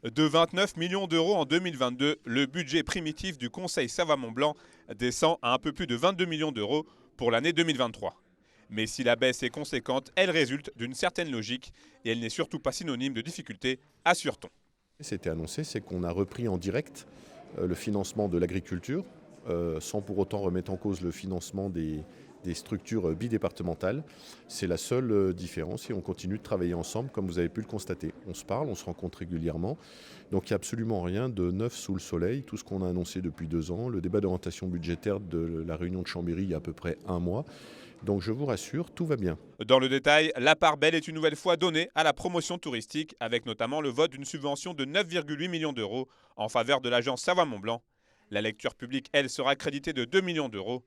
De 29 millions d'euros en 2022, le budget primitif du Conseil Savoie-Mont-Blanc descend à un peu plus de 22 millions d'euros pour l'année 2023. Mais si la baisse est conséquente, elle résulte d'une certaine logique et elle n'est surtout pas synonyme de difficulté, assure-t-on. C'était annoncé, c'est qu'on a repris en direct le financement de l'agriculture, sans pour autant remettre en cause le financement des structures bidépartementales. C'est la seule différence et on continue de travailler ensemble comme vous avez pu le constater. On se parle, on se rencontre régulièrement. Donc il n'y a absolument rien de neuf sous le soleil. Tout ce qu'on a annoncé depuis 2 ans, le débat d'orientation budgétaire de la réunion de Chambéry il y a à peu près 1 mois. Donc je vous rassure, tout va bien. Dans le détail, la part belle est une nouvelle fois donnée à la promotion touristique, avec notamment le vote d'une subvention de 9,8 millions d'euros en faveur de l'agence Savoie-Mont-Blanc. La lecture publique, elle, sera créditée de 2 millions d'euros.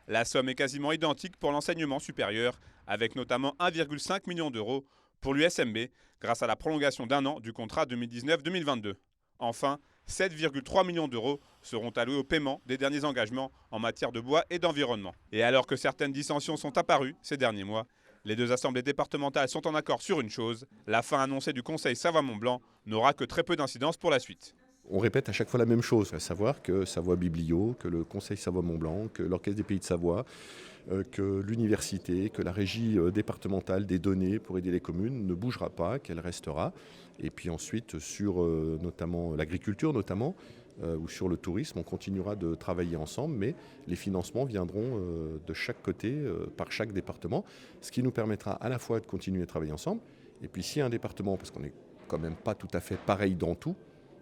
La somme est quasiment identique pour l'enseignement supérieur, avec notamment 1,5 million d'euros pour l'USMB, grâce à la prolongation d'1 an du contrat 2019-2022. Enfin, 7,3 millions d'euros seront alloués au paiement des derniers engagements en matière de bois et d'environnement. Et alors que certaines dissensions sont apparues ces derniers mois, les deux assemblées départementales sont en accord sur une chose, la fin annoncée du Conseil Savoie-Mont-Blanc n'aura que très peu d'incidence pour la suite. On répète à chaque fois la même chose, à savoir que Savoie Biblio, que le Conseil Savoie-Mont-Blanc, que l'Orchestre des Pays de Savoie, que l'université, que la régie départementale des données pour aider les communes ne bougera pas, qu'elle restera. Et puis ensuite, sur notamment l'agriculture ou sur le tourisme, on continuera de travailler ensemble, mais les financements viendront de chaque côté, par chaque département, ce qui nous permettra à la fois de continuer à travailler ensemble, et puis si un département, parce qu'on n'est quand même pas tout à fait pareil dans tout,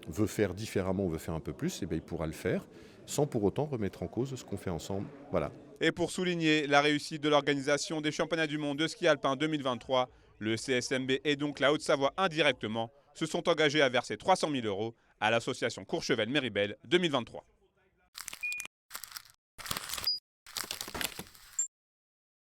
veut faire différemment, veut faire un peu plus, et bien il pourra le faire, sans pour autant remettre en cause ce qu'on fait ensemble. Voilà. Et pour souligner la réussite de l'organisation des championnats du monde de ski alpin 2023, le CSMB et donc la Haute-Savoie indirectement se sont engagés à verser 300 000 euros à l'association Courchevel-Méribel 2023.